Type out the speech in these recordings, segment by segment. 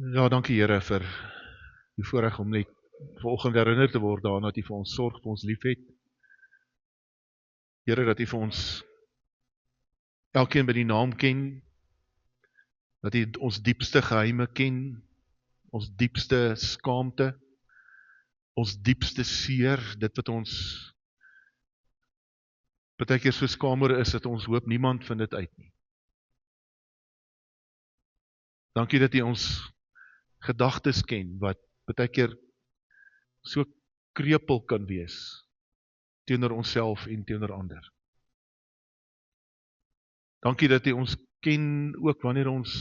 Ja, dankie Here vir die voorreg om net vanoggend herinner te word daaraan dat U vir ons sorg, vir ons liefhet. Here, dat U vir ons elkeen by die naam ken, dat U ons diepste geheime ken, ons diepste skaamte, ons diepste seer, dit wat ons partykeer so skamer is, dat ons hoop niemand vind dit uit nie. Dankie dat U ons gedagtes ken, wat partykeer so krepel kan wees, teenoor onsself en teenoor ander. Dankie dat U ons ken ook wanneer ons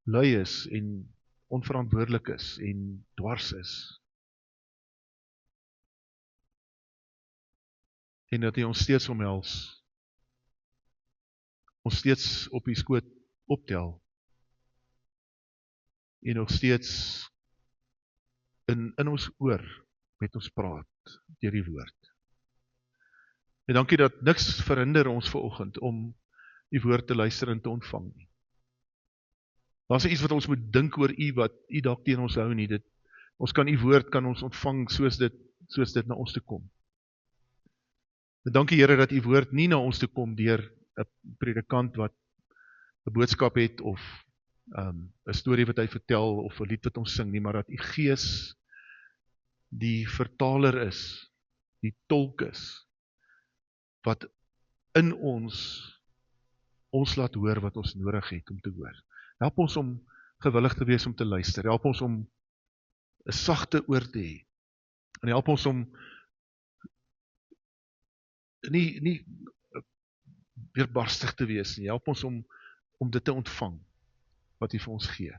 lui is en onverantwoordelik is en dwars is. En dat U ons steeds omhels, ons steeds op U skoot optel en nog steeds in ons oor met ons praat deur die woord. En dankie dat niks verhinder ons vanoggend om U woord te luister en te ontvang nie. Daar is iets wat ons moet dink oor U wat U dalk teen ons hou nie. Ons kan U woord kan ons ontvang soos dit na ons toe kom. En dankie Here dat U woord nie na ons toe kom deur 'n predikant wat 'n boodskap het of 'n storie wat hy vertel of 'n lied wat ons sing nie, maar dat U Gees die vertaler is, die tolk is, wat in ons laat hoor wat ons nodig het om te hoor. Help ons om gewillig te wees om te luister. Help ons om 'n sagte oor te hê. En help ons om nie weerbarstig te wees nie. Help ons om dit te ontvang wat U vir ons gee.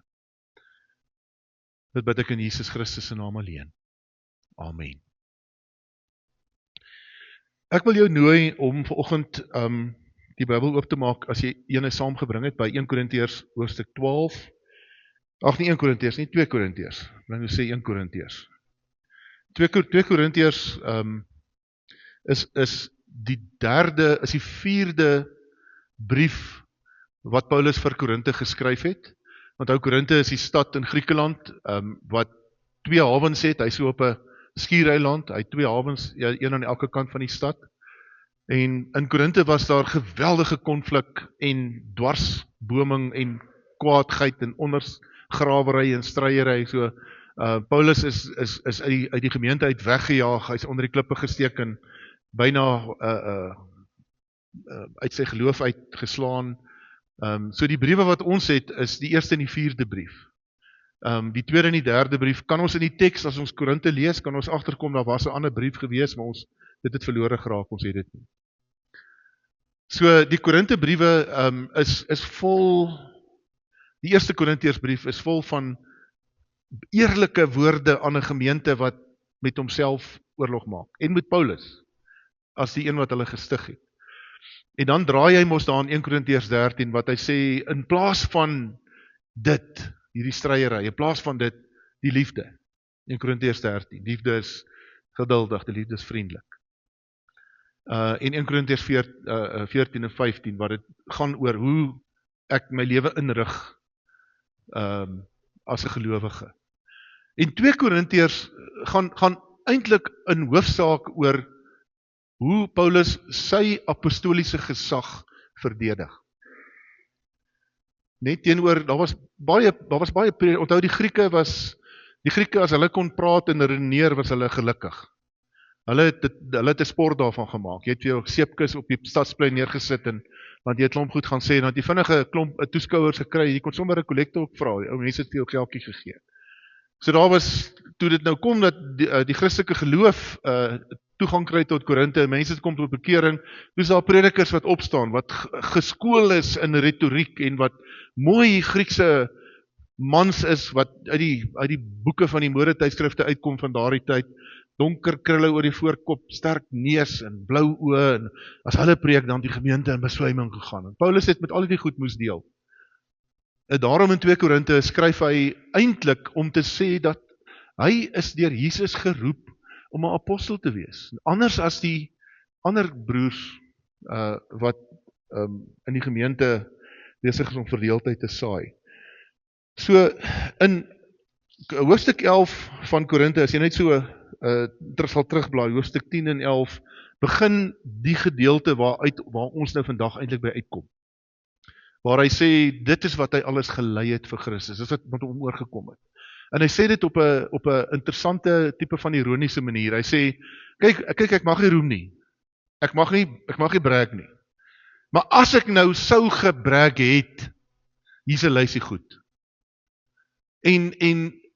Dit bid ek in Jesus Christus se naam alleen. Amen. Ek wil jou nooi om vanoggend die Bybel oop te maak as jy ene saamgebring het by 1 Korintiërs hoofstuk 12. Ag nie 1 Korintiërs nie, 2 Korintiërs. Nou sê 1 Korintiërs. 2 Korintiërs is die vierde brief wat Paulus vir Korinte geskryf het. Onthou Korinte is die stad in Griekeland wat 2 hawens het. Hy is so op 'n skiereiland. Hy het 2 hawens, een aan elke kant van die stad. En in Korinte was daar geweldige konflik en dwarsboming en kwaadheid en ondergrawery en stryery. So Paulus is uit die gemeente uit weggejaag. Hy is onder die klippe gesteek en byna uit sy geloof uitgeslaan. So die briewe wat ons het is die eerste en die vierde brief. Die tweede en die derde brief kan ons in die teks as ons Korinte lees, kan ons agterkom daar was 'n ander brief gewees, maar dit het verlore geraak, ons het dit nie. So die Korinte briewe is vol, die eerste Korintiërsbrief is vol van eerlike woorde aan 'n gemeente wat met homself oorlog maak en met Paulus as die een wat hulle gestig het. En dan draai hy mos daar in 1 Korintiërs 13 wat hy sê in plaas van dit, hierdie stryery, in plaas van dit, die liefde. 1 Korintiërs 13, liefde is geduldig, die liefde is vriendelik. En 1 Korintiërs 14 en 15, waar dit gaan oor hoe ek my lewe inrig as 'n gelowige. En 2 Korintiërs gaan eintlik in hoofsaak oor hoe Paulus sy apostoliese gesag verdedig. Net teenoor, daar was baie onthou die Grieke as hulle kon praat en redeneer, was hulle gelukkig. Hulle het 'n sport daarvan gemaak. Jy het jou seepkus op die stadsplein neergesit en want jy het klomp goed gaan sê en dan het jy vinnige klomp toeskouers gekry. Jy kon sommer 'n kollekte ook vra. Ou mense het vir jou geldjie gegee. So daar was toe dit nou kom dat die Christelike geloof toegang kry tot Korinte, mense kom tot bekering, dis daar predikers wat opstaan, wat geskool is in retoriek en wat mooi Griekse mans is, wat uit die boeke van die modetydskrifte uitkom van daardie tyd, donker krulle oor die voorkop, sterk neus en blou oë, en as hulle preek dan die gemeente in beswyming gegaan. En Paulus het met al die goed moes deel. En daarom in 2 Korinte skryf hy eintlik om te sê dat hy is deur Jesus geroep om 'n apostel te wees. Anders as die ander broers wat in die gemeente besig is om verdeeldheid te saai. So, in hoofstuk 11 van Korinte, as jy net so sal terugblaai, hoofstuk 10 en 11, begin die gedeelte waar ons nou vandag eintlik by uitkom. Waar hy sê, dit is wat hy alles gelei het vir Christus, dit is wat hom oorgekom het. En hy sê dit op 'n interessante tipe van ironiese manier. Hy sê, kyk, ek mag nie roem nie. Ek mag nie brag nie. Maar as ek nou sou gebrag het, hier's 'n lysie goed. En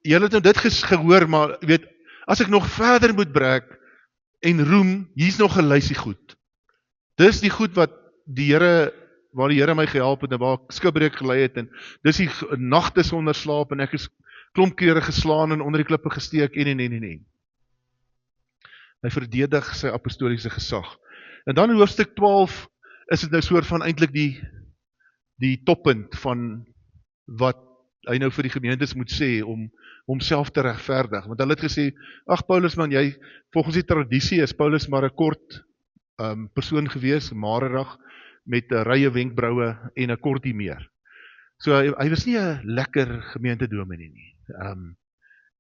julle het nou dit gehoor, maar weet, as ek nog verder moet brag en roem, hier's nog 'n lysie goed. Dis die goed wat waar die Here my gehelp het en waar ek skipbreek gelei het en dis die nagte sonder slaap en ek is klomp kere geslaan en onder die klippe gesteek en. Hy verdedig sy apostoliese gesag. En dan in hoofstuk 12 is dit nou soort van eintlik die toppunt van wat hy nou vir die gemeentes moet sê om homself te regverdig. Want hulle het gesê, ag Paulus man, volgens die tradisie is Paulus maar 'n kort persoon gewees, marerig, met 'n rye wenkbroue en 'n kortie meer. So hy was nie 'n lekker gemeentedominee nie.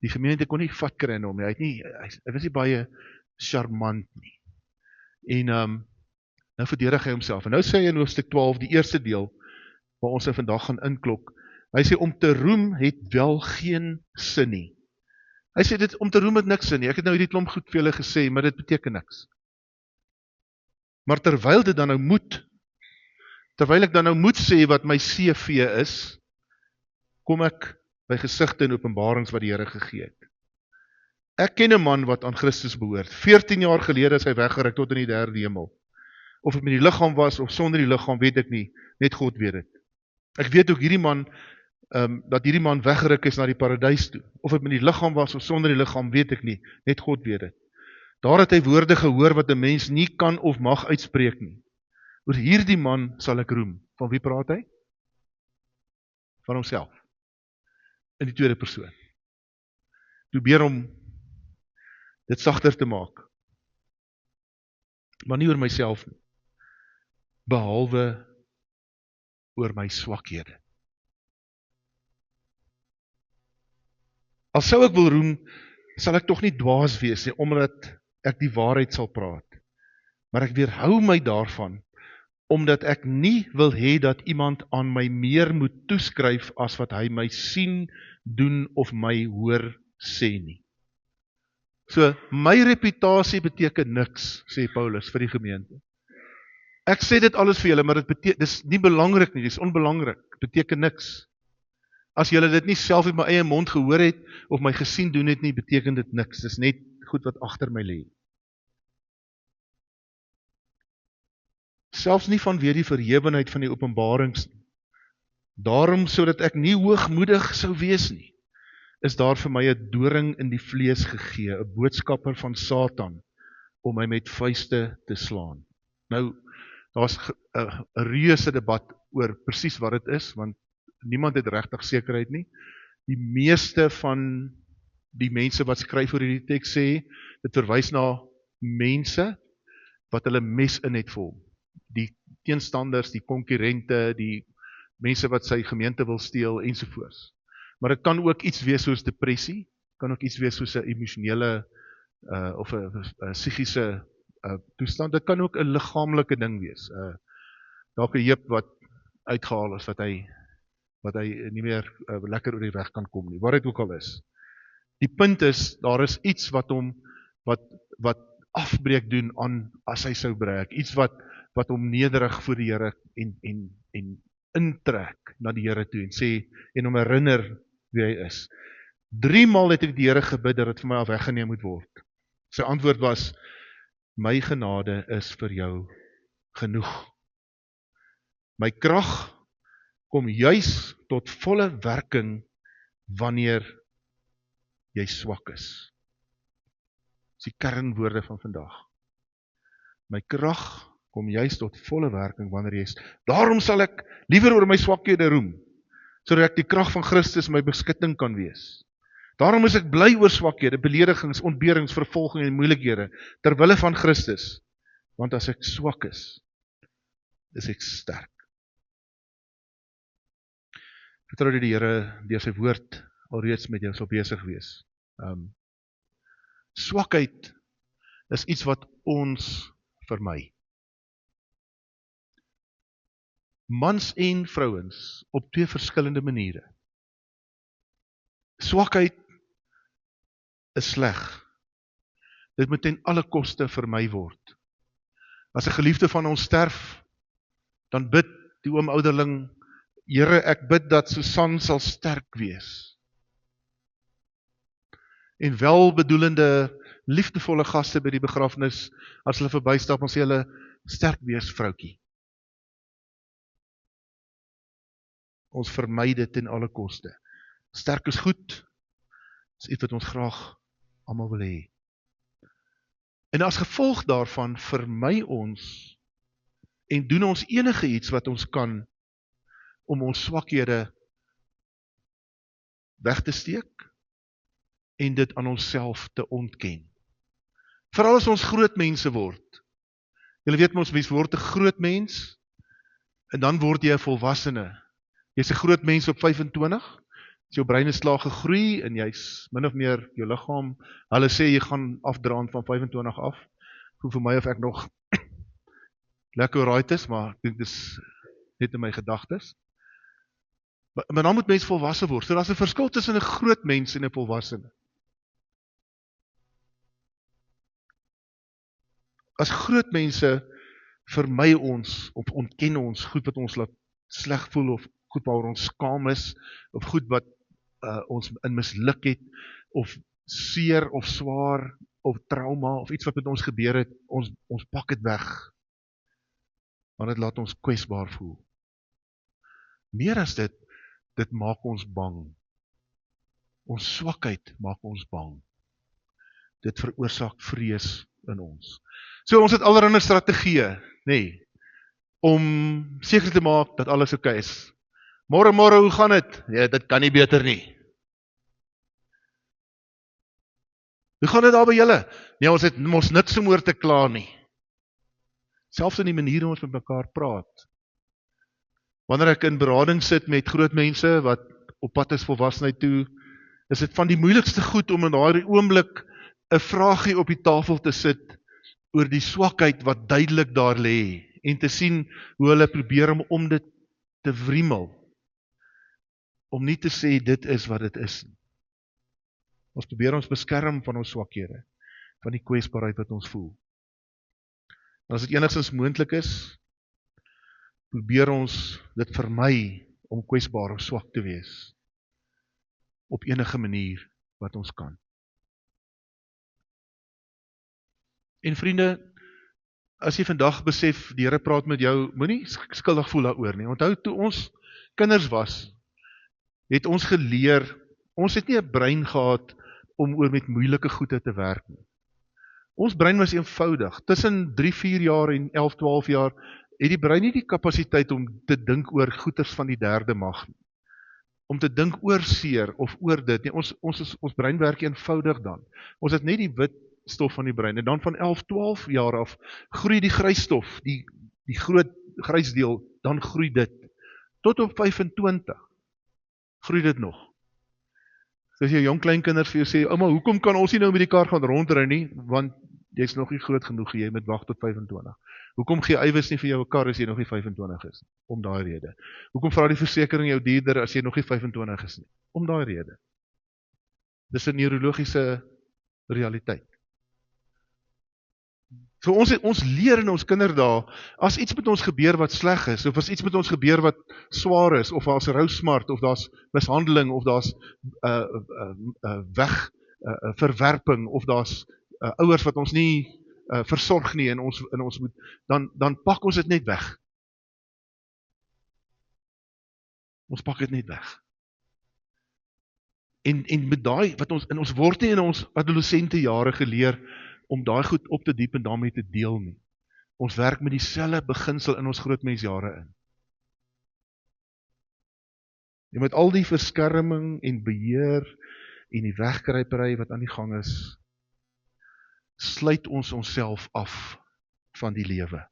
Die gemeente kon nie vat kry in hom nie. Hy was nie baie charmant nie. En nou verdedig hy homself. En nou sê hy in hoofstuk 12, die eerste deel, waar ons nou vandag gaan inklok, hy sê, om te roem het wel geen sin nie. Hy sê, om te roem het niks sin nie. Ek het nou hierdie klomp goed vir julle gesê, maar dit beteken niks. Maar terwyl ek dan nou moet sê wat my CV is, kom ek by gesigte en openbarings wat die Here gegee het. Ek ken 'n man wat aan Christus behoort. 14 jaar gelede is hy weggeruk tot in die 3de hemel. Of het met die liggaam was of sonder die liggaam, weet ek nie. Net God weet dit. Ek weet ook dat hierdie man weggeruk is na die paradys toe. Of het met die liggaam was of sonder die liggaam, weet ek nie. Net God weet dit. Daar het hy woorde gehoor wat 'n mens nie kan of mag uitspreek nie. Oor hierdie man sal ek roem. Van wie praat hy? Van homself. In die tweede persoon. Probeer om dit sagter te maak. Maar nie oor myself nie. Behalwe oor my swakhede. Al sou ek wil roem, sal ek tog nie dwaas wees nie, omdat ek die waarheid sal praat. Maar ek weerhou my daarvan, omdat ek nie wil hê dat iemand aan my meer moet toeskryf as wat hy my sien, doen of my hoor sê nie. So, my reputasie beteken niks, sê Paulus vir die gemeente. Ek sê dit alles vir julle, maar dit is nie belangrik nie, dit is onbelangrik, dit beteken niks. As julle dit nie self uit my eie mond gehoor het, of my gesien doen het nie, beteken dit niks, dit is net goed wat agter my lê. Selfs nie vanweë die verhewenheid van die openbarings nie. Daarom, sodat ek nie hoogmoedig sou wees nie, is daar vir my 'n doring in die vlees gegee, 'n boodskapper van Satan, om my met vuiste te slaan. Nou, daar's 'n reuse debat oor presies wat dit is, want niemand het regtig sekerheid nie. Die meeste van die mense wat skryf oor hierdie teks sê, dit verwys na mense wat hulle mes in het vir hom. Die teenstanders, die konkurrente, die mense wat sy gemeente wil steel, ensovoorts. Maar dit kan ook iets wees soos depressie, kan ook iets wees soos 'n emosionele of 'n psigiese toestand. Dit kan ook 'n liggaamlike ding wees. Dalk 'n heup wat uitgehaal is, wat hy nie meer lekker oor die weg kan kom nie, wat dit ook al is. Die punt is, daar is iets wat afbreek doen aan as hy sou brag, iets wat hom nederig voor die Here en intrek na die Here toe en sê en hom herinner wie hy is. 3 maal het ek die Here gebid dat dit vir my af weggeneem moet word. Sy antwoord was: my genade is vir jou genoeg. My krag kom juis tot volle werking wanneer jy swak is. Dis die kernwoorde van vandag. My krag kom juis tot volle werking wanneer jy is. Daarom sal ek liewer oor my swakhede roem, sodat ek die krag van Christus my beskutting kan wees. Daarom is ek bly oor swakhede, beledigings, ontberings, vervolging en moeilikhede, terwille van Christus. Want as ek swak is ek sterk. Vertrou dat die Here deur sy woord alreeds met jou sal besig wees. Swakheid is iets wat ons vermy. Mans en vrouens op twee verskillende maniere. Swakheid is sleg. Dit moet ten alle koste vermy word. As 'n geliefde van ons sterf, dan bid die oom ouderling, Here, ek bid dat Susan sal sterk wees. En welbedoelende, liefdevolle gaste by die begrafnis, as hulle verbystap, dan sê hulle, sterk wees vroutjie. Ons vermy dit ten alle koste. Sterk is goed, is iets wat ons graag almal wil hê. En as gevolg daarvan vermy ons en doen ons enige iets wat ons kan om ons swakhede weg te steek en dit aan onsself te ontken. Veral as ons groot mense word. Julle weet mens word 'n groot mens en dan word jy 'n volwassene. Jy's 'n groot mens op 25, as jou brein is klaar gegroei en jy's min of meer jou liggaam, hulle sê jy gaan afdraand van 25 af. Voel vir my of ek nog lekker right is, maar ek dink dis net in my gedagtes. Maar dan moet mens volwasse word. So daar's 'n verskil tussen 'n groot mens en 'n volwassene. As groot mense vermy ons of ontken ons goed wat ons laat sleg voel of goed waaroor ons skaam is of goed wat ons in misluk het of seer of swaar of trauma of iets wat met ons gebeur het, ons pak dit weg. Want dit laat ons kwesbaar voel. Meer as dit maak ons bang. Ons swakheid maak ons bang. Dit veroorsaak vrees in ons. So ons het allerlei strategieë, om seker te maak dat alles oké is. Môre, hoe gaan dit? Ja, dit kan nie beter nie. Hoe gaan dit daar by julle? Nee, ons het mos niks om oor te kla nie. Selfs in die manier hoe ons met mekaar praat. Wanneer ek in berading sit met groot mense wat op pad is volwassenheid toe, is dit van die moeilikste goed om in daardie oomblik 'n vraagie op die tafel te sit oor die swakheid wat duidelik daar lê en te sien hoe hulle probeer om dit te wriemel. Om nie te sê dit is wat dit is. Ons probeer ons beskerm van ons swakhede, van die kwesbaarheid wat ons voel. En as dit enigstens moontlik is, probeer ons dit vermy om kwesbaar of swak te wees op enige manier wat ons kan. En vriende, as jy vandag besef, die Here praat met jou, moenie skuldig voel daaroor nie. Onthou, toe ons kinders was, het ons geleer, ons het nie 'n brein gehad om oor met moeilike goede te werk nie. Ons brein was eenvoudig. Tussen 3-4 jaar en 11-12 jaar het die brein nie die kapasiteit om te dink oor goeders van die derde mag nie. Om te dink oor seer of oor dit nie. Ons brein werk eenvoudig dan. Ons het net die wit stof van die brein en dan van 11-12 jaar af groei die grysstof, die groot grysdeel, dan groei dit. Tot op 25 groei dit nog. So as jou jong kleinkinders vir jou sê, ouma, hoekom kan ons nie nou met die kar gaan rondry nie, want jy's nog nie groot genoeg, jy moet wag tot 25. Hoekom gee Ywes nie vir jou 'n kar as jy nog nie 25 is? Om daai rede. Hoekom vra die versekering jou duurder as jy nog nie 25 is nie? Om daai rede. Dis 'n neurologiese realiteit. So ons leer in ons kinderdae, as iets met ons gebeur wat sleg is, of as iets met ons gebeur wat swaar is, of daar's rousmart, of daar's mishandeling, of daar's verwerping, of daar's ouers wat ons nie versorg nie, en ons moet, dan pak ons dit net weg. Ons pak dit net weg. En met daai, wat ons word nie in ons adolessente jare geleer, om daai goed op te diep en daarmee te deel nie. Ons werk met dieselfde beginsel in ons grootmensjare in. En met al die verskerming en beheer en die wegkruipery wat aan die gang is, sluit ons onsself af van die lewe.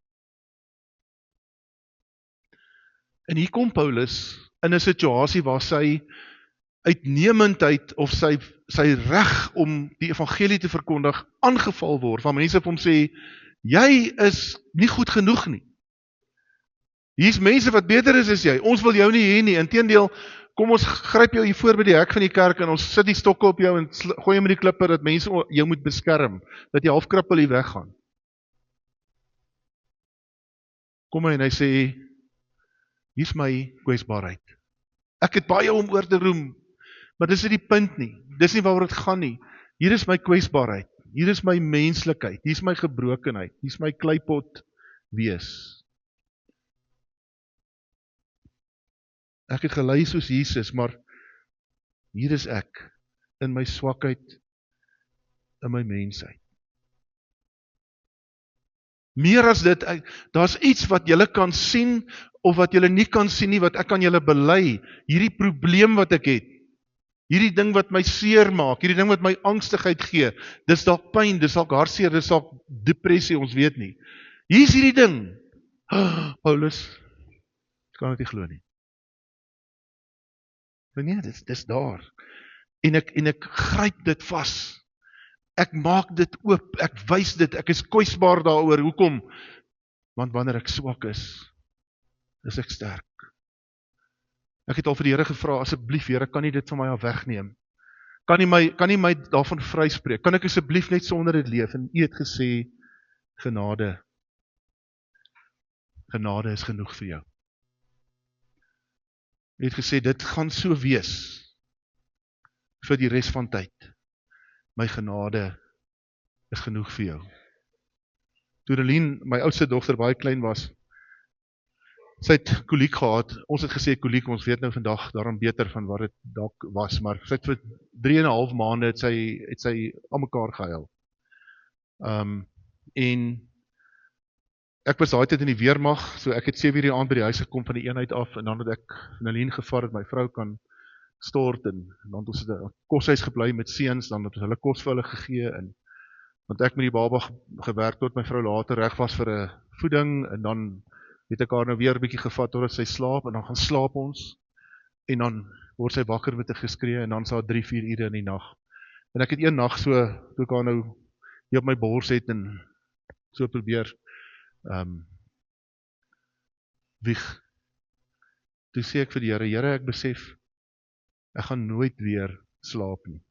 En hier kom Paulus in 'n situasie waar sy uitnemendheid of sy reg om die evangelie te verkondig aangeval word, waar mense vir hom sê, jy is nie goed genoeg nie. Hier's mense wat beter is as jy, ons wil jou nie hê nie, inteendeel, kom ons gryp jou hier voor by die hek van die kerk en ons sit die stokke op jou en gooi met die klippe dat mense jou moet beskerm, dat jy half krippel hier weggaan. Kom hy en hy sê, hier's my kwesbaarheid. Ek het baie om oor te roem, maar dis nie die punt nie. Dis nie waaroor dit gaan nie. Hier is my kwesbaarheid. Hier is my menslikheid. Hier is my gebrokenheid. Hier is my kleipot wees. Ek het gelei soos Jesus, maar hier is ek in my swakheid, in my mensheid. Meer as dit, daar's iets wat julle kan sien of wat julle nie kan sien nie, wat ek aan julle bely. Hierdie probleem wat ek het, hierdie ding wat my seer maak, hierdie ding wat my angstigheid gee, dis dalk pyn, dis dalk hartseer, dis dalk depressie, ons weet nie. Hier is hierdie ding. Paulus, ek kan dit nie glo nie. Maar nee, dis daar. En ek gryp dit vas. Ek maak dit oop, ek wys dit, ek is kwesbaar daaroor. Hoekom? Want wanneer ek swak is ek sterk. Ek het al vir die Here gevra, asseblief Here, kan nie dit van my af wegneem? Kan nie my daarvan vryspreek? Kan ek asseblief net sonder dit leef? En U het gesê, genade is genoeg vir jou. U het gesê, dit gaan so wees vir die res van tyd. My genade is genoeg vir jou. Toe Relien, my oudste dogter, baie klein was, sy het koliek gehad, ons het gesê koliek, ons weet nou vandag daarom beter van wat dit dalk was, maar sy het vir 3,5 maande het sy aan mekaar gehuil. En ek was daai tyd in die weermag, so ek het 7 uur die aand by die huis gekom van die eenheid af, en dan het ek Nelien gevaar dat my vrou kan stort, en dan het ons het 'n koshuis gebly met seuns, dan het ons hulle kos vir hulle gegee, en want ek met die baba gewerk tot my vrou later reg was vir 'n voeding, en dan het ek haar nou weer 'n bietjie gevat totdat sy slaap, en dan gaan slaap ons, en dan word sy wakker met 'n geskree, en dan is daar 3-4 ure in die nag. En ek het een nag so, toe ek haar nou hier op my bors het, en so probeer, wieg. Toe sê ek vir die Here, Here, ek besef, ek gaan nooit weer slaap nie.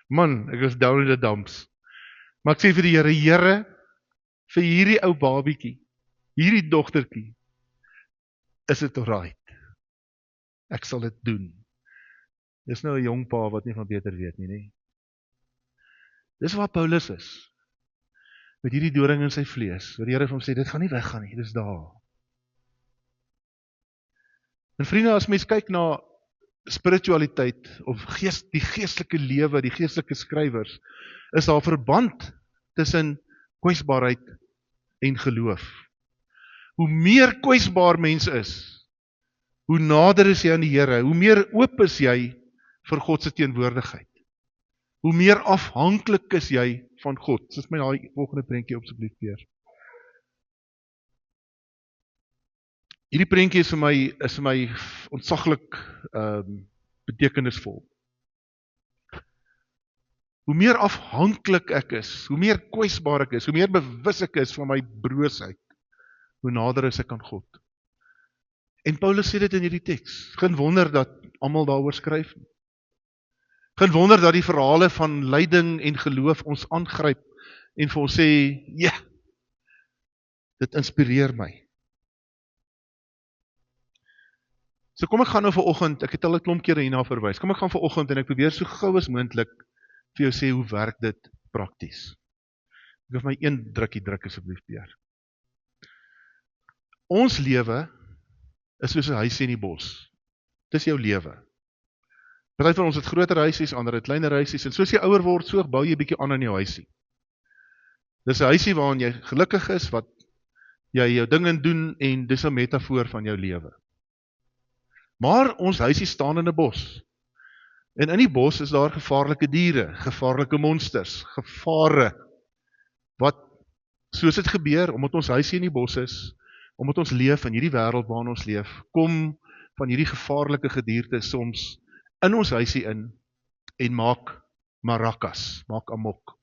Man, ek was down in the dumps. Maar ek sê vir die Here, Here, vir hierdie ou babiekie, hierdie dogtertjie, is dit alright. Ek sal dit doen. Dis nou 'n jong pa wat nie van beter weet nie, nee. Dis waar Paulus is. Met hierdie doring in sy vlees, waar die Here vir hom sê, dit gaan nie weggaan nie, dis daar. En vriende, as mens kyk na spiritualiteit, of die geestelike lewe, die geestelike skrywers, is daar verband tussen kwesbaarheid en geloof. Hoe meer kwesbaar mens is, hoe nader is jy aan die Here, hoe meer oop is jy vir God se teenwoordigheid. Hoe meer afhanklik is jy van God. Sit my daai volgende prentjie op asseblief weer. Hierdie prentjie is vir my ontsaglik betekenisvol. Hoe meer afhanklik ek is, hoe meer kwesbaar ek is, hoe meer bewus ek is van my broosheid, hoe nader is ek aan God. En Paulus sê dit in hierdie teks. Geen wonder dat almal daaroor skryf. Geen wonder dat die verhale van lyding en geloof ons aangryp en vir ons sê, ja, dit inspireer my. So kom ek gaan nou vanoggend, ek het al 'n klomp kere hierna verwys, kom ek gaan vanoggend en ek probeer so gou as moontlik vir jou sê, hoe werk dit prakties? Ek wil my een druk asseblief, Pierre. Ons lewe is soos 'n huisie in die bos. Dis jou lewe. Party van ons het groter huisies, ander het kleiner huisies, en soos jy ouer word, so bou jy bietjie aan in jou huisie. Dis 'n huisie waarin jy gelukkig is, wat jy jou dinge doen, en dis 'n metafoor van jou lewe. Maar ons huisie staan in 'n bos. En in die bos is daar gevaarlike diere, gevaarlike monsters, gevare, wat, soos dit gebeur, omdat ons huisie in die bos is, omdat ons leef in hierdie wêreld waarin ons leef, kom van hierdie gevaarlike gedierte soms in ons huisie in en maak marakas, maak amok.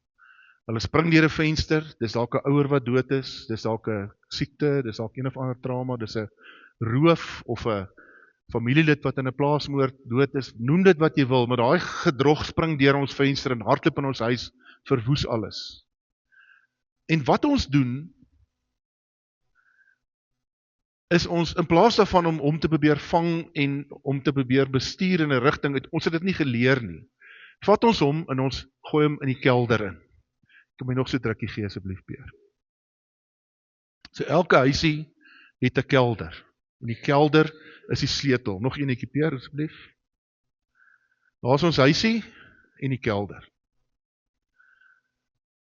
Hulle spring deur 'n venster, dis dalk 'n ouer wat dood is, dis dalk 'n siekte, dis dalk een of ander trauma, dis 'n roof of 'n familielid wat in 'n plaasmoord dood is, noem dit wat jy wil, maar daai gedrog spring deur ons venster en hardloop in ons huis, verwoes alles. En wat ons doen, is ons, in plaas daarvan om te probeer vang en om te probeer bestuur in 'n rigting, ons het dit nie geleer nie. Vat ons hom en ons gooi hom in die kelder in. Kan my nog so drukkie gee asseblief, Peer. So elke huisie het 'n kelder. En die kelder is die sleutel. Nog eenetjie, Peer, asseblief. Daar is ons huisie en die kelder.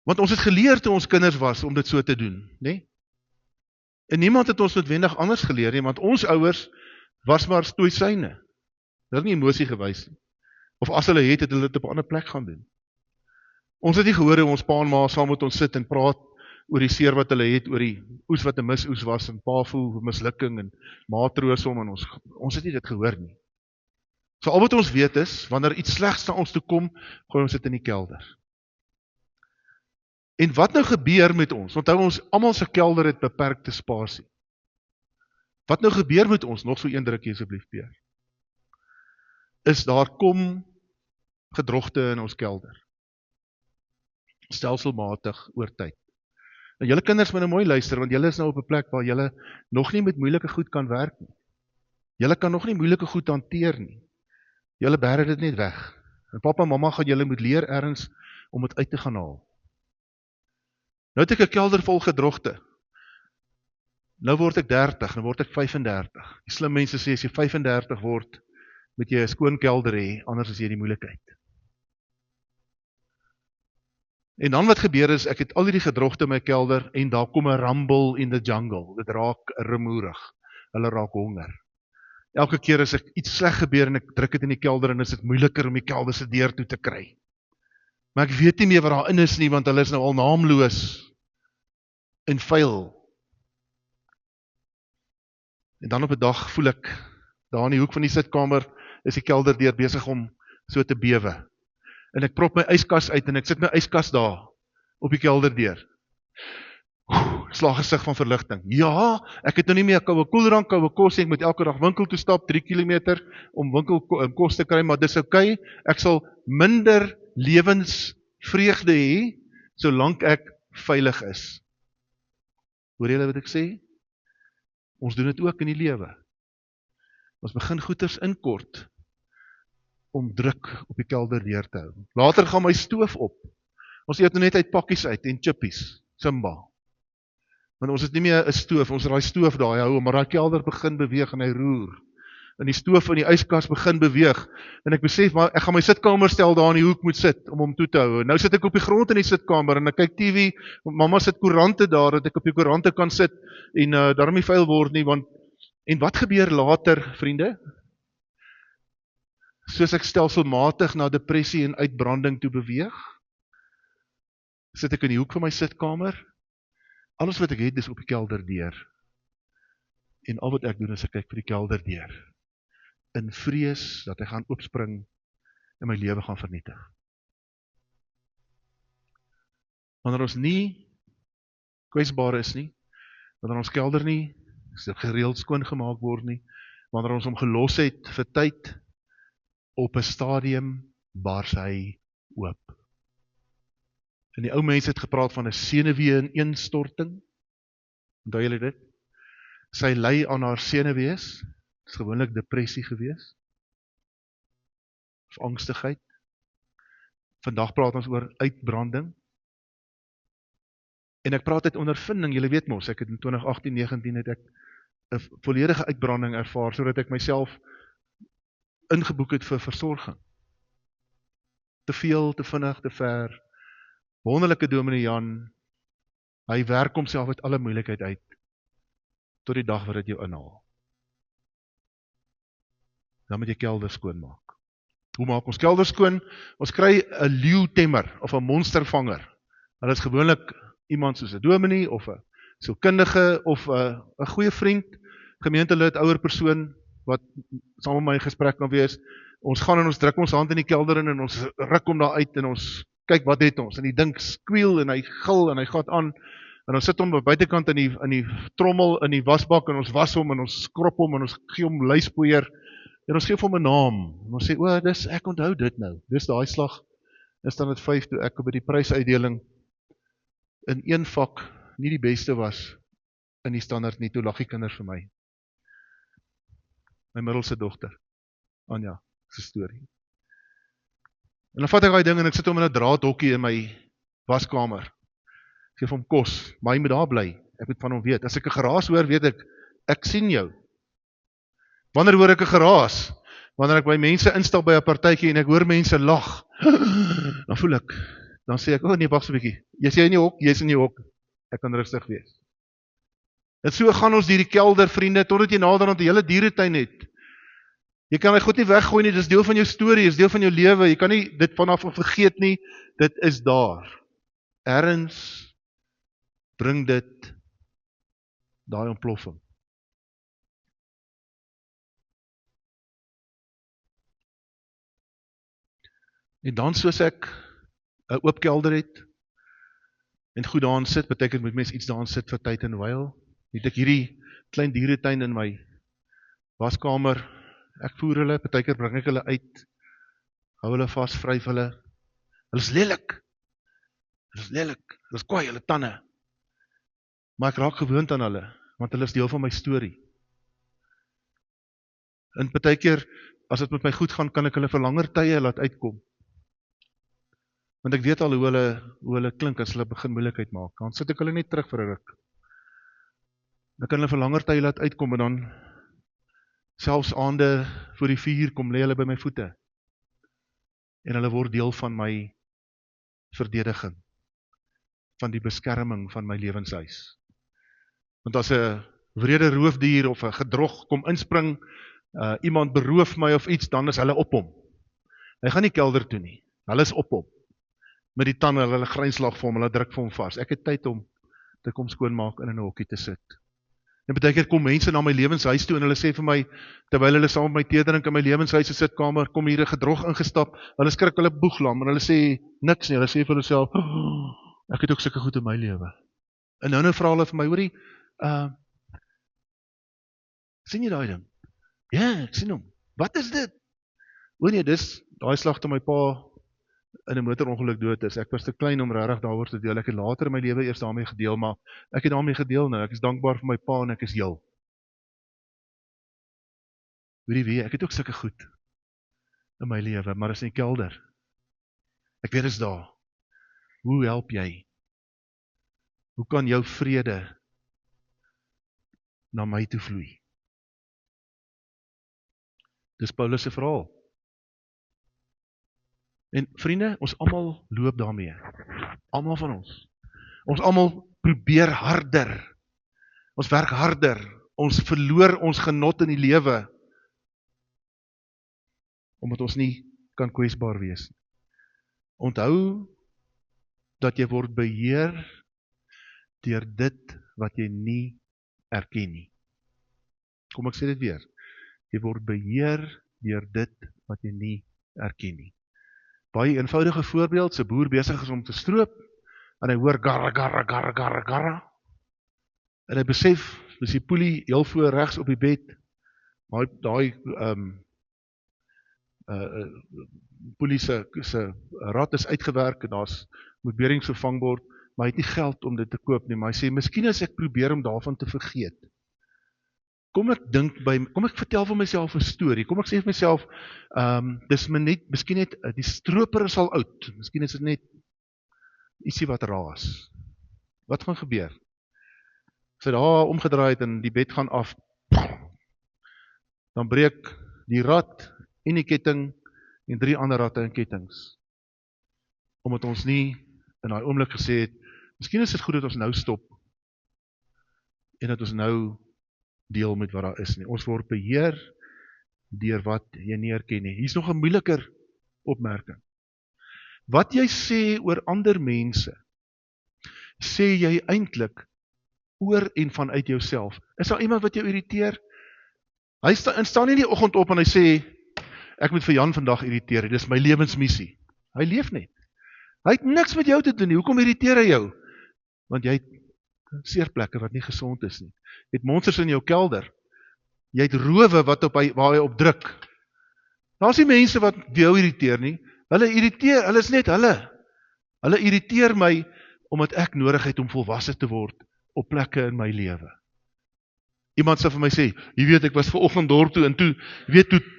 Want ons het geleer toe ons kinders was om dit so te doen, né? En niemand het ons noodwendig anders geleer nie, want ons ouers was maar stoïsyne. Hulle het nie emosie gewys nie. Of as hulle het hulle dit op 'n ander plek gaan doen. Ons het nie gehoor hoe ons pa en ma saam met ons sit en praat oor die seer wat hulle het, oor die oes wat 'n misoes was, en pa voel mislukking, en ma troos hom, en ons het nie dit gehoor nie. So al wat ons weet is, wanneer iets slegs na ons toe kom, gooi ons dit in die kelder. En wat nou gebeur met ons? Onthou ons, almal se kelder het beperkte spasie. Wat nou gebeur met ons? Nog so een drukkie asseblief, Peer. Is daar kom gedrogte in ons kelder. Stelselmatig oor tyd. Nou julle kinders moet nou mooi luister, want julle is nou op 'n plek waar julle nog nie met moeilike goed kan werk nie. Julle kan nog nie moeilike goed hanteer nie. Julle bære dit net weg. En papa en mamma gaan julle moet leer ergens om dit uit te gaan haal. Nou het ek 'n kelder vol gedrogte. Nou word ek 30, nou word ek 35. Die slim mense sê as jy 35 word, moet jy 'n skoon kelder hê, anders is jy die moeilikheid. En dan wat gebeur is, ek het al hierdie gedrogte in my kelder, en daar kom 'n rumble in the jungle. Dit raak rumoerig. Hulle raak honger. Elke keer as ek iets sleg gebeur en ek druk dit in die kelder, en is dit moeiliker om die kelder se deur toe te kry. Maar ek weet nie meer wat daarin is nie, want hulle is nou al naamloos en vuil. En dan op 'n dag voel ek, daar in die hoek van die sitkamer, is die kelderdeur besig om so te bewe. En ek prop my yskas uit, en ek sit my yskas daar, op die kelderdeur. Slaag gesig van verligting. Ja, ek het nou nie meer koue koeldrank, koue kos, ek moet elke dag winkel toe stap, 3 km, om winkelkos te kry, maar dis okay, ek sal minder lewensvreugde hê, solank ek veilig is. Hoor julle wat ek sê? Ons doen dit ook in die lewe. Ons begin goeders inkort, om druk op die kelderdeur te hou. Later gaan my stoof op. Ons eet nou net uit pakkies uit, en chippies, Simba. Want ons het nie meer 'n stoof, ons het daai stoof daar hou, maar daai kelder begin beweeg en hy roer. En die stoof in die yskas begin beweeg. En ek besef, maar ek gaan my sitkamer stel daar in die hoek moet sit, om hom toe te hou. En nou sit ek op die grond in die sitkamer, en ek kyk TV, mamma sit koerante daar, dat ek op die koerante kan sit, en daarom nie vuil word nie, want, en wat gebeur later, vriende? Soos ek stelselmatig na depressie en uitbranding toe beweeg, sit ek in die hoek van my sitkamer, alles wat ek het is op die kelderdeur, en al wat ek doen is ek kyk vir die kelderdeur, in vrees dat hy gaan oopspring, en my lewe gaan vernietig. Wanneer ons nie kwesbaar is nie, wanneer ons kelder nie gereeld skoongemaak word nie, wanneer ons hom gelos het vir tyd, op 'n stadium bars hy oop. En die ou mense het gepraat van 'n senuwee-ineenstorting. Onthou julle dit? Sy ly aan haar senuwees, dit is gewoonlik depressie gewees, of angstigheid. Vandag praat ons oor uitbranding. En ek praat uit ondervinding, julle weet mos, ek het in 2018-19 het ek 'n volledige uitbranding ervaar, sodat ek myself ingeboek het vir versorging. Te veel, te vinnig, te ver. Wonderlike dominee Jan, hy werk homself uit alle moeilikheid uit, tot die dag wat dit jou inhaal. Dan moet jy kelder skoon maak. Hoe maak ons kelder skoon? Ons kry 'n leeutemmer, of 'n monstervanger. Hulle is gewoonlik iemand soos 'n dominee, of 'n sielkundige of 'n goeie vriend, gemeentelid, ouer persoon, wat saam met my in gesprek kan wees. Ons gaan en ons druk ons hand in die kelder in en ons ruk hom daar uit en ons kyk wat het ons. En die ding skwiel en hy gil en hy gaan aan. En ons sit hom op buitekant in die trommel, in die wasbak en ons was hom en ons skrop hom en ons gee hom luispoeier. En ons gee hom 'n naam. En ons sê, ek onthou dit nou. Dis daai slag. Is dan het 5 toe ek by die prysuitdeling in een vak nie die beste was in die standaard nie, toe lag die kinders vir my. My middelste dogter, Anja, se storie. En dan vat ek daai ding en ek sit hom in 'n draadhokkie in my waskamer. Ek gee hom kos, maar hy moet daar bly. Ek moet van hom weet. As ek 'n geraas hoor, weet ek sien jou. Wanneer hoor ek 'n geraas? Wanneer ek by mense instap by 'n partytjie en ek hoor mense lag, dan voel ek, dan sê ek, nee, wag so 'n bietjie. Jy's in die hok, jy's in die hok. Ek kan rustig wees. En so gaan ons deur die kelder, vriende, totdat jy naderhand 'n hele dieretuin het. Jy kan hy goed nie weggooi nie, dis deel van jou storie, dis deel van jou lewe. Jy kan nie dit vanaf vergeet nie. Dit is daar. Ergens bring dit daai ontploffing. En dan soos ek 'n oop kelder het en goed daarin sit, beteken moet mens iets daarin sit vir tyd en wyl. Het ek hierdie klein dieretuin in my waskamer. Ek voer hulle, partykeer bring ek hulle uit, hou hulle vas, vryf hulle. Hulle is lelik. Hulle is kwaai, hulle tande. Maar ek raak gewoond aan hulle, want hulle is deel van my storie. En partykeer, as dit met my goed gaan, kan ek hulle vir langer tye laat uitkom. Want ek weet al hoe hulle klink as hulle begin moeilikheid maak. Dan sit ek hulle net terug vir 'n ruk. Dan kan hulle vir langer tyd laat uitkom en dan selfs aande voor die vuur kom lê hulle by my voete. En hulle word deel van my verdediging, van die beskerming van my lewenshuis. Want as 'n wrede roofdier of 'n gedrog kom inspring, iemand beroof my of iets, dan is hulle op hom. Hy gaan nie kelder toe nie. Hulle is op hom. Met die tande, hulle grynslag vir hom, hulle druk vir hom vas. Ek het tyd om te kom skoonmaak en in 'n hokkie te sit. En baie keer kom mense na my lewenshuis toe en hulle sê vir my, terwyl hulle saam met my tee drink in my lewenshuis se sitkamer, kom hier 'n gedrog ingestap, hulle skrik hulle boeglam en hulle sê niks nie, hulle sê vir hulle self, ek het ook sulke goed in my lewe. En nou vra hulle vir my, hoorie, sien jy daai ding? Ja, ek sien hom. Wat is dit? O nee, dis daai slag toe my pa in 'n motorongeluk dood is. Ek was te klein om regtig daaroor te deel. Ek het later in my lewe eers daarmee gedeel, maar ek het daarmee gedeel nou. Ek is dankbaar vir my pa en ek is heel. Wie, ek het ook sulke goed in my lewe, maar is in die kelder. Ek weet is daar. Hoe help jy? Hoe kan jou vrede na my toe vloei? Dis Paulus se verhaal. En vriende, ons almal loop daarmee. Almal van ons. Ons almal probeer harder. Ons werk harder. Ons verloor ons genot in die lewe. Omdat ons nie kan kwesbaar wees. Onthou dat jy word beheer deur dit wat jy nie erken nie. Kom ek sê dit weer. Jy word beheer deur dit wat jy nie erken nie. Baie eenvoudige voorbeeld, 'n boer besig is om te stroop, en hy hoor garra, garra, garra, garra, garra, en hy besef, dis die poelie heel voor regs op die bed, maar daai poelie se rad is uitgewerk, en daar's moet berings vervang word, maar hy het nie geld om dit te koop nie, maar hy sê, miskien as ek probeer om daarvan te vergeet, kom ek vertel vir myself 'n storie, kom ek sê vir myself, dis miskien net, die stroper is al oud, miskien is dit net ietsie wat raas. Wat gaan gebeur? As hy daar omgedraai het en die bed gaan af, dan breek die rad en die ketting en 3 ander radde en kettings. Omdat ons nie in daai oomblik gesê het, miskien is dit goed dat ons nou stop en dat ons nou deel met wat daar is nie. Ons word beheer deur wat jy nie erken nie. Hier is nog 'n moeiliker opmerking. Wat jy sê oor ander mense, sê jy eintlik oor en vanuit jouself. Is daar iemand wat jou irriteer? Hy staan nie die oggend op en hy sê, ek moet vir Jan vandag irriteer, dit is my lewensmissie. Hy leef net. Hy het niks met jou te doen nie. Hoekom irriteer hy jou? Want jy het seerplekke wat nie gesond is nie. Jy het monsters in jou kelder. Jy het rowe waar hy op druk. Daar is nie mense wat jou irriteer nie. Hulle is net hulle. Hulle irriteer my, omdat ek nodig het om volwasse te word op plekke in my lewe. Iemand sê vir my sê, jy weet, ek was vanoggend dorp toe, en toe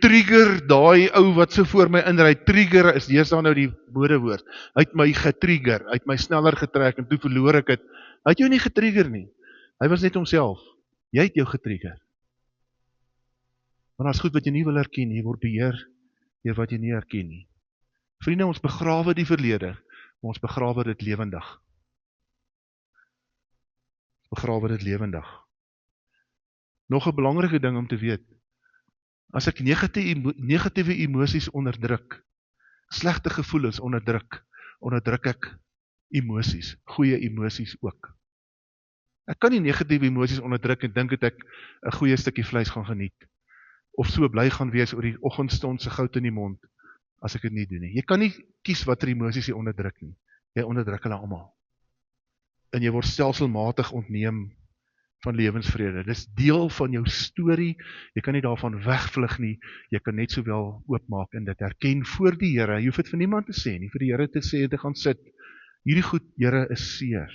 trigger daai ou wat so voor my inry, trigger is deesdae nou die modewoord. Hy het my getrigger, hy het my sneller getrek, en toe verloor ek het. Hy het jou nie getrigger nie. Hy was net homself. Jy het jou getrigger. Want as goed wat jy nie wil herken, jy word beheer deur wat jy nie herken nie. Vriende, ons begrawe die verlede, maar ons begrawe dit lewendig. Begrawe dit lewendig. Nog 'n belangrike ding om te weet, as ek negatiewe emosies onderdruk, slegte gevoelens onderdruk ek emosies, goeie emosies ook. Ek kan nie negatiewe emosies onderdruk en dink dat ek 'n goeie stukkie vleis gaan geniet, of so bly gaan wees oor die oggendstond se goud in die mond, as ek dit nie doen nie. Jy kan nie kies watter emosies jy onderdruk nie. Jy onderdruk hulle almal. En jy word stelselmatig ontneem van lewensvrede. Dis deel van jou storie. Jy kan nie daarvan wegvlug nie. Jy kan net sowel oopmaak en dit erken voor die Here. Jy hoef dit vir niemand te sê nie, vir die Here te sê, te gaan sit. Hierdie goed, Here, is seer.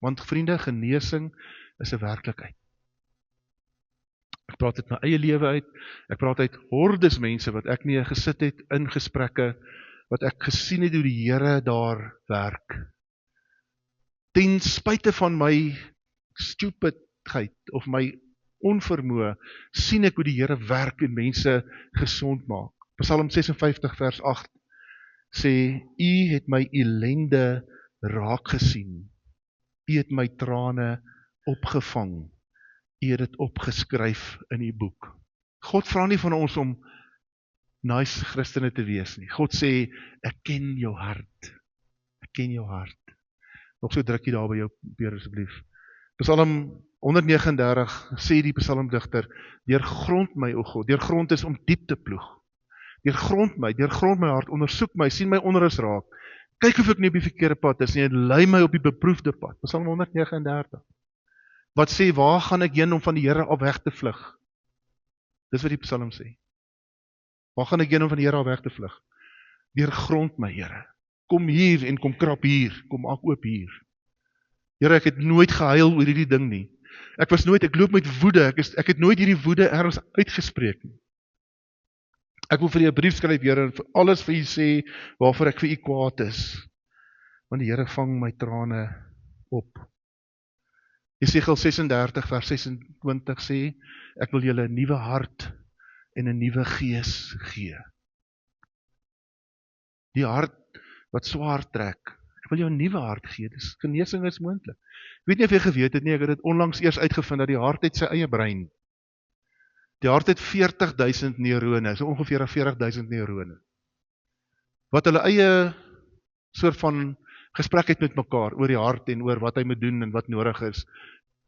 Want vriende, genesing is 'n werklikheid. Ek praat dit my eie lewe uit. Ek praat uit hordes mense wat ek nie gesit het in gesprekke, wat ek gesien het hoe die Here daar werk. Ten spyte van my stupidheid of my onvermoë, sien ek hoe die Here werk en mense gesond maak. Psalm 56 vers 8 sê, U het my ellende raak gesien. U het my trane opgevang. U het dit opgeskryf in die boek. God vra nie van ons om nice Christene te wees nie. God sê, ek ken jou hart. Ek ken jou hart. Nog so druk jy daar by jou Peer asseblief. Psalm 139 sê die psalmdigter, deurgrond my, o God, deurgrond is om diep te ploeg. Deurgrond my hart, ondersoek my, sien my onrus raak. Kyk of ek nie op die verkeerde pad is nie, en lei my op die beproefde pad. Psalm 139. Wat sê, waar gaan ek heen om van die Here af weg te vlug? Dis wat die psalm sê. Waar gaan ek heen om van die Here af weg te vlug? Deurgrond my, Here. Kom hier en kom krap hier, kom maak oop hier. Here, ek het nooit gehuil oor hierdie ding nie. Ek loop met woede, ek het nooit hierdie woede ergens uitgespreek nie. Ek wil vir u 'n brief skryf, Here, en vir alles vir u sê, waarvoor ek vir u kwaad is. Want die Here vang my trane op. Jesegiel 36 vers 26 sê, ek wil julle 'n nuwe hart en 'n nuwe gees gee. Die hart wat swaar trek, ek wil jou 'n nuwe hart gee, dis genesing is moontlik. Ek weet nie of jy geweet het nie, ek het dit onlangs eers uitgevind, dat die hart het sy eie brein. Die hart het 40.000 neurone, so ongeveer 40.000 neurone, wat hulle eie soort van gesprek het met mekaar, oor die hart en oor wat hy moet doen en wat nodig is,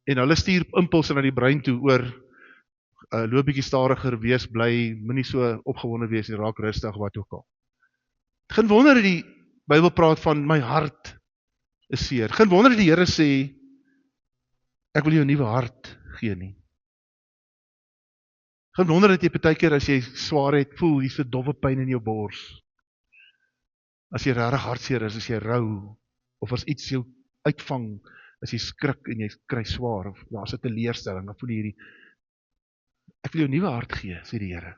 en hulle stuur impulse na die brein toe, oor loop bietjie stadiger, wees bly, moenie so opgewonde wees, en raak rustig, wat ook al. Geen wonder dat die Bybel praat van, my hart is seer. Geen wonder dat die Here sê, ek wil jou 'n nuwe hart gee nie. Geen wonder dat jy partykeer as jy swaar het, voel, hier's 'n dowwe pyn in jou bors. As jy regtig hartseer is, as jy rou, of as iets jou uitvang, as jy skrik en jy kry swaar, of daar's 'n teleurstelling, dan voel jy hierdie, ek wil jou 'n nuwe hart gee, sê die Here.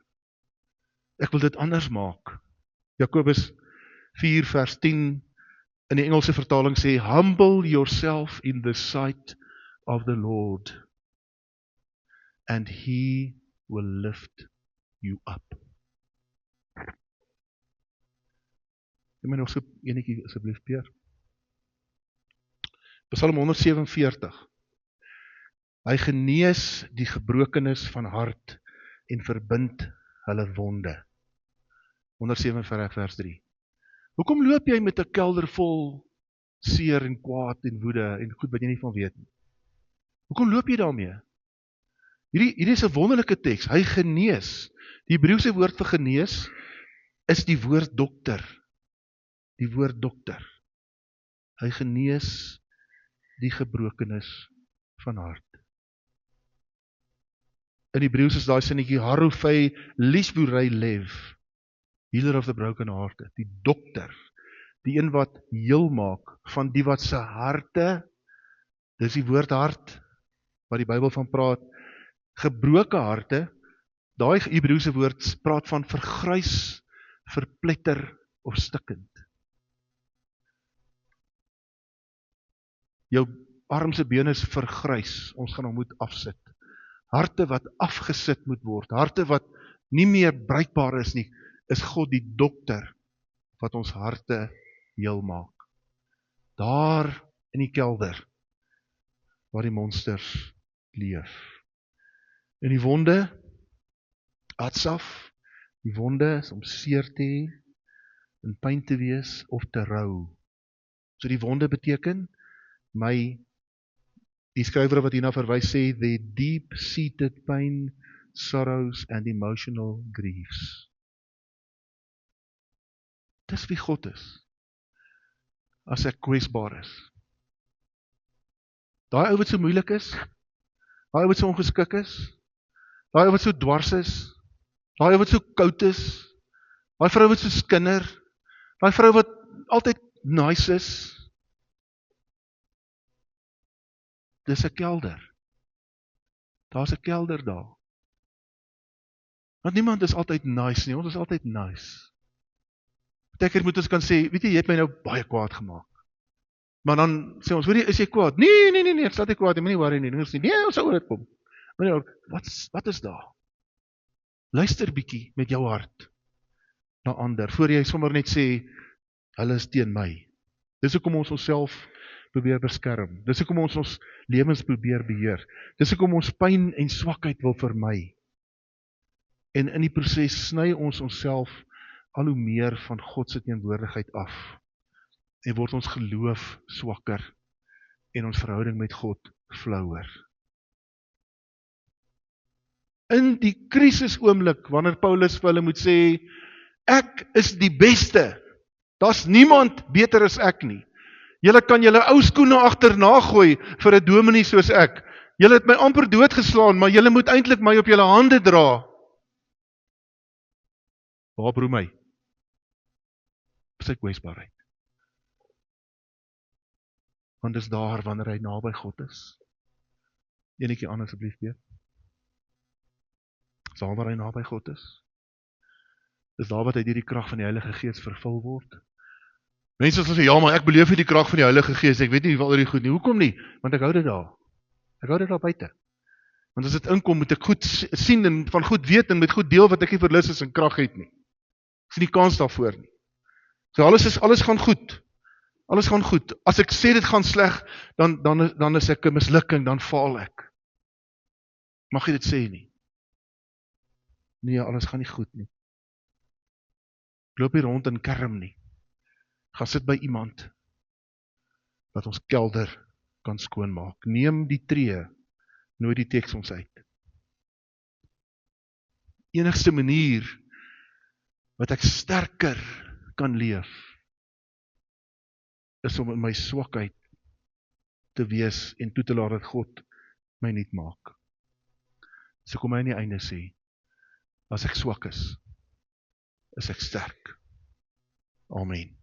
Ek wil dit anders maak. Jakobus 4 vers 10 in die Engelse vertaling sê, humble yourself in the sight of the Lord, and he will lift you up. Jy my nog so enetjie asseblief, Peer. Psalm 147. Hy genees die gebrokenes van hart en verbind hulle wonde. 147 vers 3. Hoekom loop jy met 'n kelder vol seer en kwaad en woede en goed wat jy nie van weet nie? Hoekom loop jy daarmee? Hierdie is 'n wonderlike teks. Hy genees. Die Hebreëse woord vir genees is die woord dokter. Die woord dokter. Hy genees die gebrokenis van hart. In Hebreëus is daai sinnetjie Harufei Lishburei Lev, healer of the broken hearted, die dokter, die een wat heel maak van die wat se harte, dis die woord hart wat die Bybel van praat, gebroke harte, daai Hebreëse woord praat van vergrys, verpletter of stikkend. Jou arm se been is vergrys, ons gaan hom moet afsit. Harte wat afgesit moet word, harte wat nie meer bruikbaar is nie, is God die dokter wat ons harte heel maak. Daar in die kelder waar die monsters leef. In die wonde, atsaf, die wonde is om seer te hê, in pyn te wees of te rou. So die wonde beteken, die skrywer wat hierna verwys sê, the deep-seated pain, sorrows and emotional griefs. Dis wie God is, as ek kwesbaar is. Daai ou wat so moeilik is, daai ou wat so ongeskik is, daai ou wat so dwars is, daai ou wat so koud is, daai vrou wat so skinder, daai vrou wat altyd nice is, dis 'n kelder. Daar's 'n kelder daar. Want niemand is altyd nice nie, ons is altyd nice. Partykeer moet ons kan sê, weet jy het my nou baie kwaad gemaak. Maar dan sê ons, is jy kwaad? Nee, ek sal nie kwaad, moenie worry nie. Nee, ons sal oor dit kom. Wat is daar? Luister bietjie met jou hart na ander, voor jy sommer net sê, hulle is teen my. Dis hoekom ons onsself probeer beskerm. Dis hoekom ons lewens probeer beheer. Dis hoekom ons pyn en swakheid wil vermy. En in die proses sny ons onsself al hoe meer van God se teenwoordigheid af. En word ons geloof swakker en ons verhouding met God flouer. In die krisisoomblik, wanneer Paulus vir hulle moet sê, ek is die beste, daar's niemand beter as ek nie. Julle kan julle ou skoene agterna gooi vir 'n dominee soos ek. Julle het my amper doodgeslaan, maar julle moet eintlik my op julle hande dra. Waar broer my? Sy kwesbaarheid. Want dis daar wanneer hy naby God is. Enetjie aan asseblief weer. Dis daar waar hy naby God is. Dis daar wat hy deur die krag van die Heilige Gees vervul word. Mense sal sê, ja, maar ek beleef nie die krag van die Heilige Gees, ek weet nie wat oor die goed nie. Hoekom nie? Want ek hou dit daar. Ek hou dit daar buite. Want as dit inkom, moet ek goed sien en van goed weet en met goed deel wat ek nie verlus is en krag het nie. Ek sien nie kans daarvoor nie. So alles gaan goed. Alles gaan goed. As ek sê dit gaan sleg, dan is ek 'n mislukking, dan faal ek. Mag jy dit sê nie? Nee, alles gaan nie goed nie. Ek loop hier rond en kerm nie. Gaan sit by iemand wat ons kelder kan skoonmaak. Neem die tree, nooit die teks ons uit. Enigste manier wat ek sterker kan leef, is om in my swakheid te wees en toe te laat dat God my nuut maak. So kom hy aan die einde sê, as ek swak is ek sterk. Amen.